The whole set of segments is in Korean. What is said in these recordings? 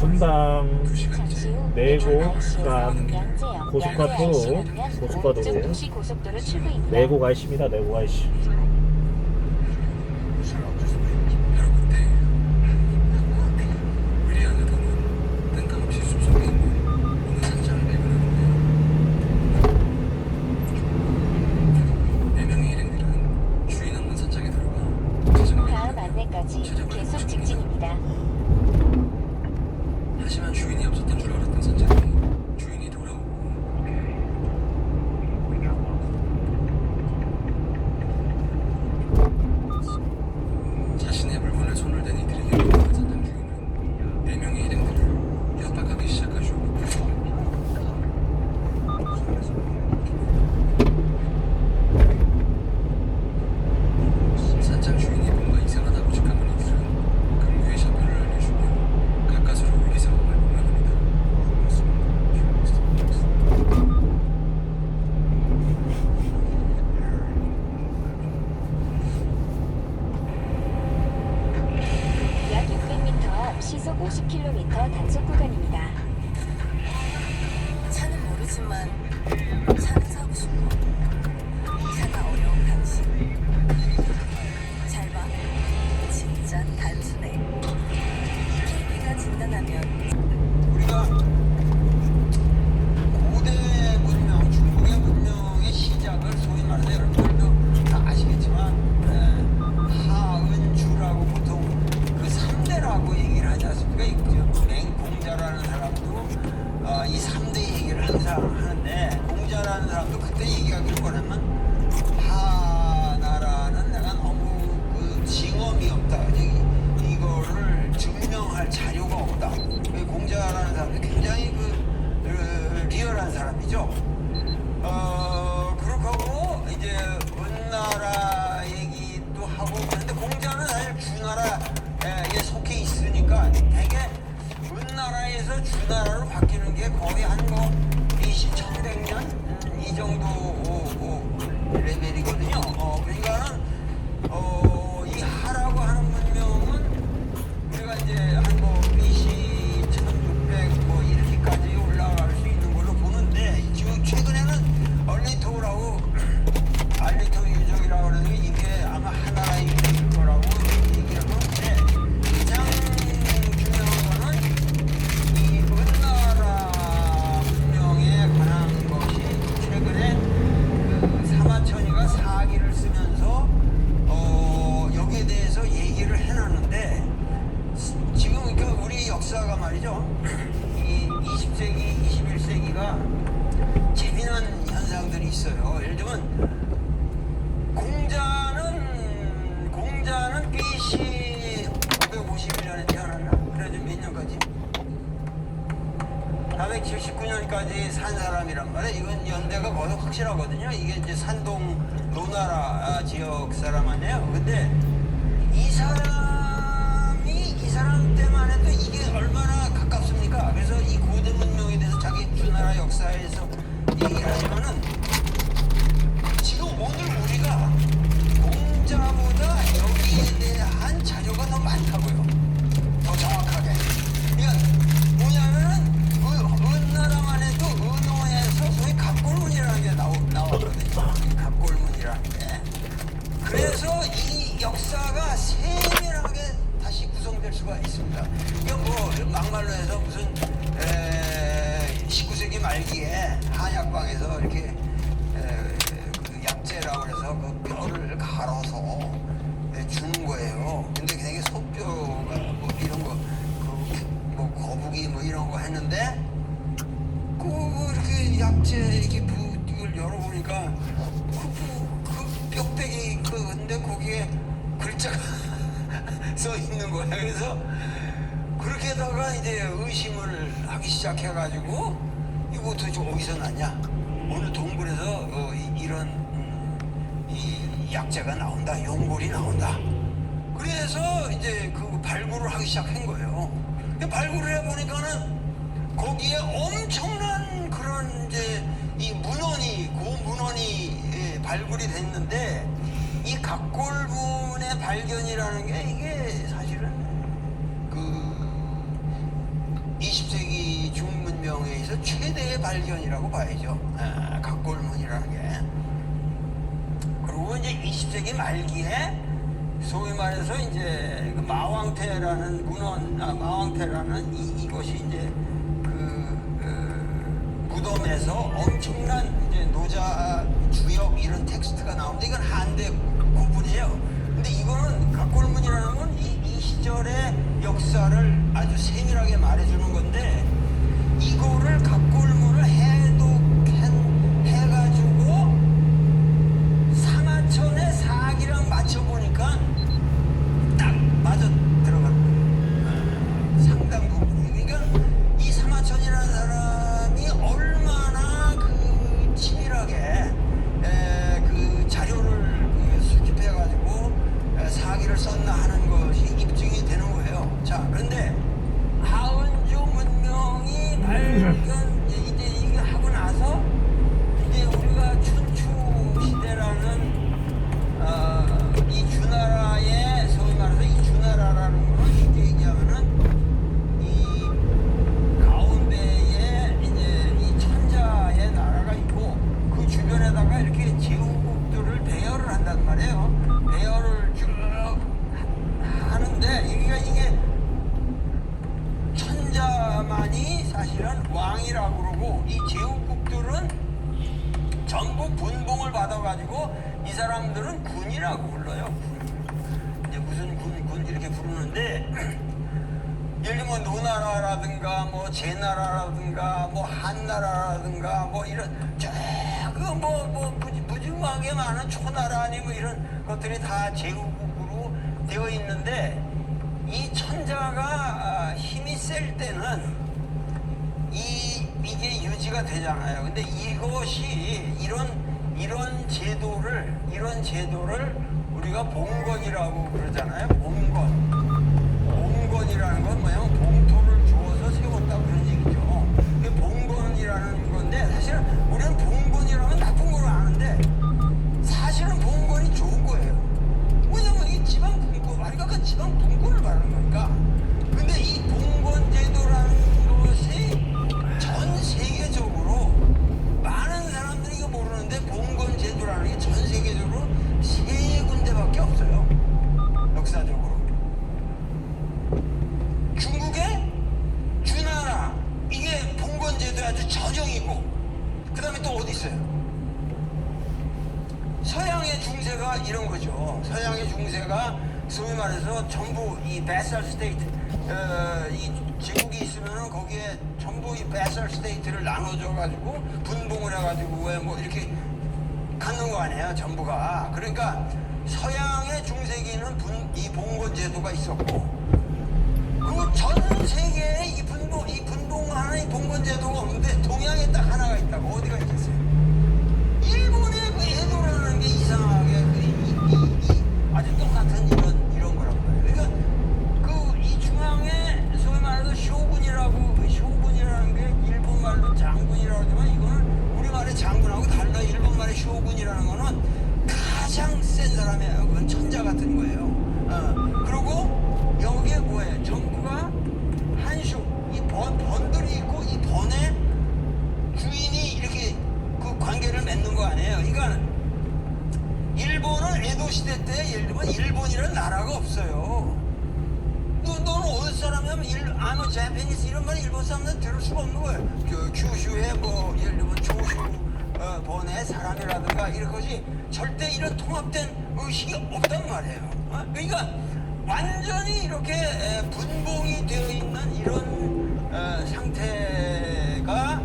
분당 잠시 후 내곡 간 양재역, 고속화도로, 고속화도로 고속도로 출구입니다. 내곡 IC입니다. 내곡 IC. 다음 안내까지 계속 직진입니다. 하지만 주인이 없었던 줄 알았던 산책이 주인이 돌아오고 자신의 물건에 손을 대니 들이대는 산장 주인은 4명의 일행들을 협박하기 시작하죠. 산장 주인이 뭔가 이상하다고 직감한 이들은 금괴의 샷표를 알려주며 가까스로 위기 상황을 공유합니다. 약 600m 앞 시속 50km 단속 구간입니다. 차는 모르지만 차는 사고 싶어. 차가 어려운 당신. 잘 봐. 진짜 단순해. KP가 진단하면 우리가 고대 문명, 중국의 문명의 시작을 소위 말해서 여러분들도 다 아시겠지만 하은주라고 보통 그 3대라고 얘기를 하지 않습니까? 이 맹공자라는 사람도 이 3대 얘기를 항상 하는데, 공자라는 사람도 그때 얘기하기를 뭐냐면 하나라는 내가 너무 그 징험이 없다. 이거를 증명할 자료가 없다. 공자라는 사람이 굉장히 리얼한 사람이죠. 그렇게 하고 이제 은나라 얘기도 하고 그런데, 공자는 사실 주나라에 속해 있으니까 되게 은나라에서 주나라로 바뀌는 게 거의 한뭐 BC 1100년 이 정도 레벨이거든요. 그러니까는 이 하라고 하는 문명은 우리가 이제 한뭐 BC 1600 뭐 이렇게까지 올라갈 수 있는 걸로 보는데, 최근에는 얼리토라고 알리토 유적이라고 그래서 이게 아마 하나의 유적일 거라고 얘기를 하는데, 가장 중요한 거는 이 은나라 문명에 관한 것이 최근에 사마천이가 사기를 쓰면서 여기에 대해서 얘기를 해놨는데, 지금 그러니까 우리 역사가 말이죠, 이 20세기, 21세기가 재미난 현상들이 있어요. 예를 들면 공자는 BC 551년에 태어났나? 그래도 몇 년까지? 479년까지 산 사람이란 말이에요. 이건 연대가 거의 확실하거든요. 이게 이제 산동 노나라 지역 사람 아니에요. 근데 이 사람 때만 해도 이게 얼마나 가깝습니까? 그래서 이 고대 문명에 대해서 자기 주나라 역사에서 얘기를 하지만은, 지금 오늘 우리가 공자보다 여기에 대한 자료가 더 많다고요. 더 정확하게. 그러니까 뭐냐면은 은나라만 해도 은어에서 소위 갑골문이라는 게 나왔거든요. 갑골문이라는 게. 그래서 이 역사가 세밀하게 다시 구성될 수가 있습니다. 이건 뭐 막말로 해서 무슨 19세기 말기에 한약방에서 이렇게 그 약재라고 해서 그 뼈를 갈아서 주는 거예요. 근데 되게 소뼈가 뭐 이런 거, 뭐 거북이 뭐 이런 거 했는데, 이렇게 약재 이렇게 이걸 열어보니까 그 뼈대기 근데 거기에 글자가 써 있는 거야. 그래서 그렇게다가 이제 의심을 하기 시작해가지고, 이거 도대체 어디서 났냐? 어느 동굴에서 이런 이 약재가 나온다, 용골이 나온다. 그래서 이제 그 발굴을 하기 시작한 거예요. 발굴을 해보니까는 거기에 엄청난 그런 이제 이 문헌이, 고문헌이 발굴이 됐는데, 이 각골문의 발견이라는 게 이게 사실은 이 세계에서 최대의 발견이라고 봐야죠. 각골문이라는 게. 그리고 이제 20세기 말기에 소위 말해서 이제 그 마왕태라는 문헌, 마왕태라는 이것이 이제 무덤에서 엄청난 이제 노자 주역 이런 텍스트가 나오는데 이건 한대 구분이에요. 근데 이거는 각골문이라는 건 이 시절의 역사를 아주 세밀하게 말해주는 건데 이거를 각골문을 해가지고 상하천의 사기랑 맞춰보니까 딱 맞아 들어간 거예요. 상당 부분. 그러니까 이 상하천이라는 사람이 얼마나 그 치밀하게 그 자료를 수집해가지고 사기를 썼나 하는 것이 입증이 되는 거예요. 자, 그런데 하은주 문명이 발견 이제 이거 하고 나서 이제 우리가 춘추 시대라는 이 주나라의 소위 말해서 이 주나라라는 거는 이제 얘기하면은 이 가운데에 이제 이 천자의 나라가 있고 그 주변에다가 이렇게 제후국들을 배열을 한단 말이에요. 배열을 쭉 하는데 이게 천자만이 사실은 왕이라고 그러고 이 제후국들은 전부 분봉을 받아가지고 이 사람들은 군이라고 불러요. 군. 이제 무슨 군 이렇게 부르는데 예를 들면 노나라라든가 뭐 제나라라든가 뭐 한나라라든가 뭐 이런 뭐 무지무하게 많은 초나라 아니 뭐 이런 것들이 다 제후국으로 되어 있는데 이 천자가 힘이 셀 때는 이게 유지가 되잖아요. 근데 이것이 이런 제도를 우리가 봉건이라고 그러잖아요. 봉건이라는 건 뭐냐면 봉토를 주어서 세웠다 그런 얘기죠. 그게 봉건이라는 건데 사실은 우리는 봉건이라면 나쁜 걸 아는데 사실은 봉건이 좋은 거예요. 왜냐면 이 지방 분권, 아니 그 지방 분권을 말하는 거니까. 근데 이 봉건 제도라는 것이 전 세계적으로 많은 사람들이 이거 모르는데 봉건 제도라는 게 전 세계적으로 3군데밖에 없어요. 역사적으로. 중국의 주나라 이게 봉건 제도의 아주 전형이고 그 다음에 또 어디 있어요? 서양의 중세가 이런 거죠. 서양의 중세가 소위 말해서 전부 이 베살 스테이트, 이 제국이 있으면은 거기에 전부 이 베살 스테이트를 나눠줘가지고 분봉을 해가지고 왜 뭐 이렇게 갖는 거 아니에요, 전부가. 그러니까 서양의 중세기는 이 봉건 제도가 있었고, 그리고 전 세계에 이 분봉하는 이 봉건 제도가 없는데 동양에 딱 하나가 있다고. 어디가 있겠어요? 일본의 그 에도라는 게 이상하게 아주 똑같은 이런 거란 말이에요. 그러니까 이 중앙에 소위 말해서 쇼군이라는 게 일본 말로 장군이라고 하지만 이거는 우리말의 장군하고 달라. 일본 말의 쇼군이라는 거는 가장 센 사람이에요. 그건 천자 같은 거예요. 그리고 여기에 뭐예요? 전부가 한슈, 이 번들이 있고 이 번에 주인이 이렇게 그 관계를 맺는 거 아니에요. 그러니까 일본은 에도 시대 때 예를 들면 일본이라는 나라가 없어요. 너는 어디 사람이냐면 I'm a Japanese 이런 말은 일본 사람들은 들을 수가 없는 거예요. 규슈의 뭐 예를 들면 조슈 번의 사람이라든가 이런 것이 절대 이런 통합된 의식이 없단 말이에요. 그러니까 완전히 이렇게 분봉이 되어 있는 이런 상태가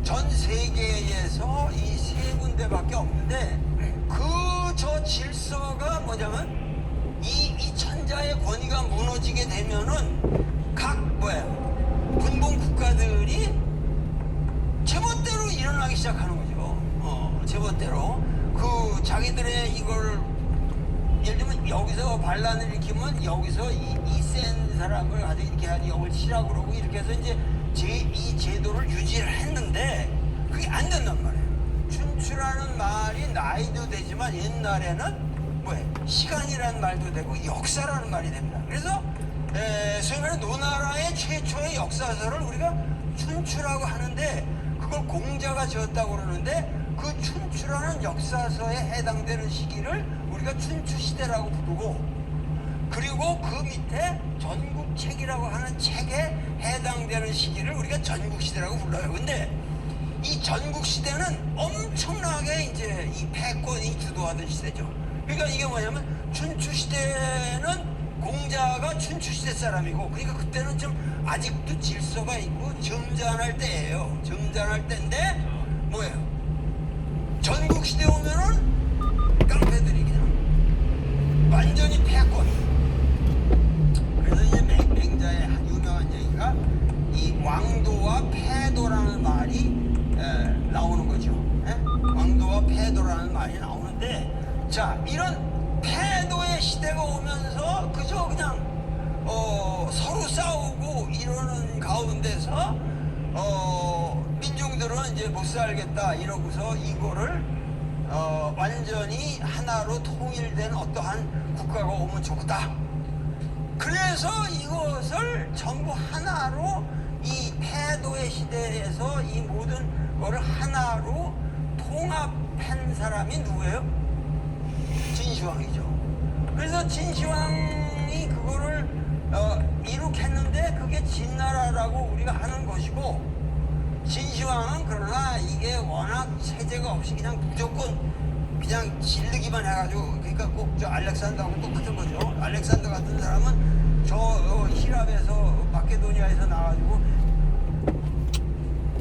전 세계에서 이 3군데밖에 없는데 저 질서가 뭐냐면 이 천자의 권위가 무너지게 되면은 각 분봉 국가들이 제멋대로 일어나기 시작하는 거죠. 제멋대로 그 자기들의 이걸 예를 들면 여기서 반란을 일으키면 여기서 이 센 사람을 아주 이렇게 하지 여길 치라고 그러고 이렇게 해서 이제 이 제도를 유지를 했는데 그게 안 된단 말이에요. 춘추라는 말이 나이도 되지만 옛날에는 시간이라는 말도 되고 역사라는 말이 됩니다. 그래서 소위 말해 노나라의 최초의 역사서를 우리가 춘추라고 하는데 그걸 공자가 지었다고 그러는데 그 춘추라는 역사서에 해당되는 시기를 우리가 춘추시대라고 부르고 그리고 그 밑에 전국책이라고 하는 책에 해당되는 시기를 우리가 전국시대라고 불러요. 근데 이 전국시대는 엄청나게 이제 이 패권이 주도하던 시대죠. 그러니까 이게 뭐냐면 춘추시대는 공자가 춘추시대 사람이고 그러니까 그때는 좀 아직도 질서가 있고 점잖을 때예요. 점잖을 때인데 뭐예요? 전국시대 오면은 깡패들이 그냥 완전히 패권. 그래서 이제 맹자의 유명한 얘기가 이 왕도와 패도라는 말이 나오는 거죠. 왕도와 패도라는 말이 나오는데 자 이런 패도의 시대가 오면서 그저 그냥 서로 싸우고 이러는 가운데서 민중들은 이제 못 살겠다 이러고서 이거를 완전히 하나로 통일된 어떠한 국가가 오면 좋겠다. 그래서 이것을 전부 하나로 이 패도의 시대에서 이 모든 거를 하나로 통합한 사람이 누구예요? 진시황이죠. 그래서 진시황이 그거를 이룩했는데 그게 진나라라고 우리가 하는 것이고 진시황은 그러나 이게 워낙 체제가 없이 그냥 무조건 그냥 질르기만 해가지고 그러니까 꼭 저 알렉산더하고 똑같은 거죠. 알렉산더 같은 사람은 저 히랍에서 마케도니아에서 나와가지고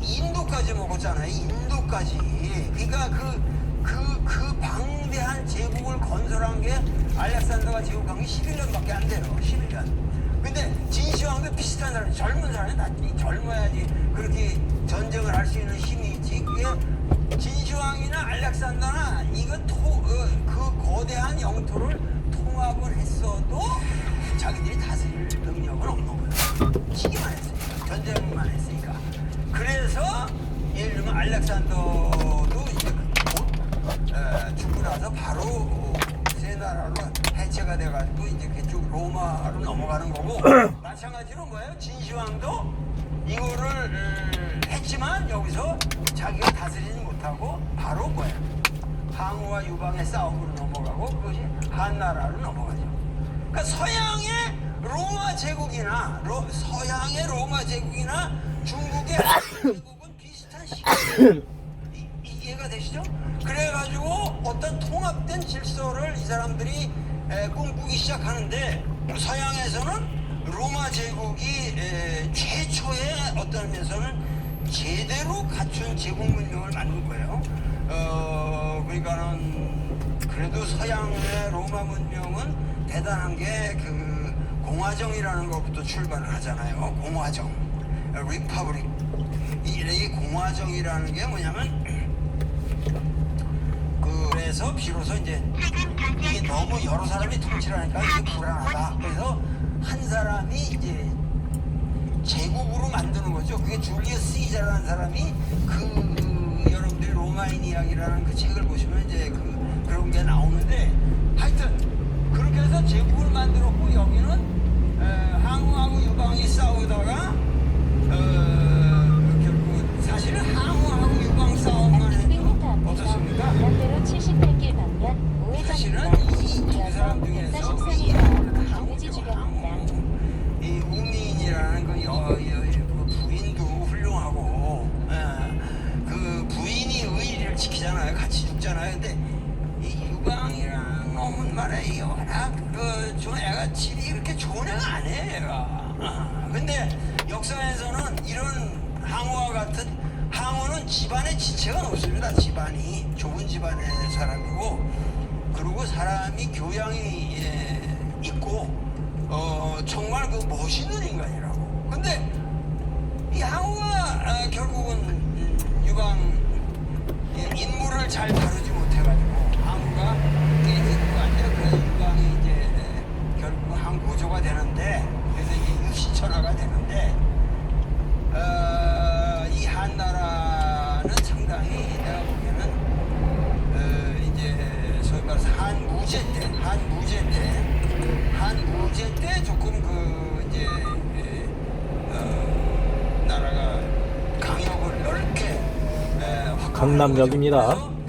인도까지 먹었잖아요. 인도까지. 그러니까 그 방대한 제국을 건설한 게 알렉산더가 제국한 게 11년밖에 안 돼요. 11년. 근데 진시황도 비슷한 사람, 젊은 사람이 다 젊어야지 그렇게 전쟁을 할 수 있는 힘이 있지. 그게 진시황이나 알렉산더나 이거 그 거대한 영토를 통합을 했어도 자기들이 다스릴 능력은 없는 거예요. 치기만 했으니까, 전쟁만 했으니까. 그래서 예를 들면 알렉산더도 이제 곧 죽고 나서 바로 세 나라로 해체가 돼가지고 이제 그쪽 로마로 넘어가는 거고 마찬가지로 뭐예요? 진시황도 이거를 했지만 여기서 자기가 다스리지 못하고 바로 뭐예요? 항우와 유방의 싸움으로 넘어가고 그것이 한나라로 넘어가죠. 그러니까 서양의 로마 제국이나 서양의 로마 제국이나 중국의 제국은 비슷한 시기예요. 이해가 되시죠? 그래가지고 어떤 통합된 질서를 이 사람들이 꿈꾸기 시작하는데 서양에서는 로마 제국이 최초의 어떤 면에서는 제대로 갖춘 제국 문명을 만든 거예요. 그러니까는 그래도 서양의 로마 문명은 대단한 게 그 공화정이라는 것부터 출발을 하잖아요. 공화정, 리퍼블릭. 이 공화정이라는 게 뭐냐면 그래서 비로소 이제 이게 너무 여러 사람이 통치하니까 이게 불안하다. 그래서 한 사람이 이제 제국으로 만드는 거죠. 그게 줄리어스 시저라는 사람이 여러분들이 로마인 이야기라는 그 책을 보시면 이제 그런 게 나오는데 하여튼 그렇게 해서 제국을 만들었고 여기는 항우하고 유방이 싸우다가 결국 사실은 항우하고 유방 싸움만 해도 어떻습니까? 반대로 78길 방면 사실은 우회전입니다. 이 사람 중에서 114m 경유지 주변입니다. 이 우민이라는 그 부인도 훌륭하고 그 부인이 의리를 지키잖아요. 같이 죽잖아요. 근데 이 유방이라는 놈은 말이에요. 워낙 좀 애가 질이 그렇게 좋은 애가 아니에요. 얘가. 근데 역사에서는 이런 항우와 같은 항우는 집안에 지체가 없습니다. 집안이 좁은 집안의 사람이고 그리고 사람이 교양이 있고 정말 그 멋있는 인간이라고. 근데 이 항우가 결국은 유방 인물을 잘 다루지 못해가지고 항우가 깨지는 거 아니에요. 그래서 유방이 이제 결국 항고조가 되는데 그래서 이제 유시천하가 되는데 이 한나라는 상당히 내가 보기에는 이제 소위 말해서 한무제 때 조금 그 이제 나라가 강남역입니다.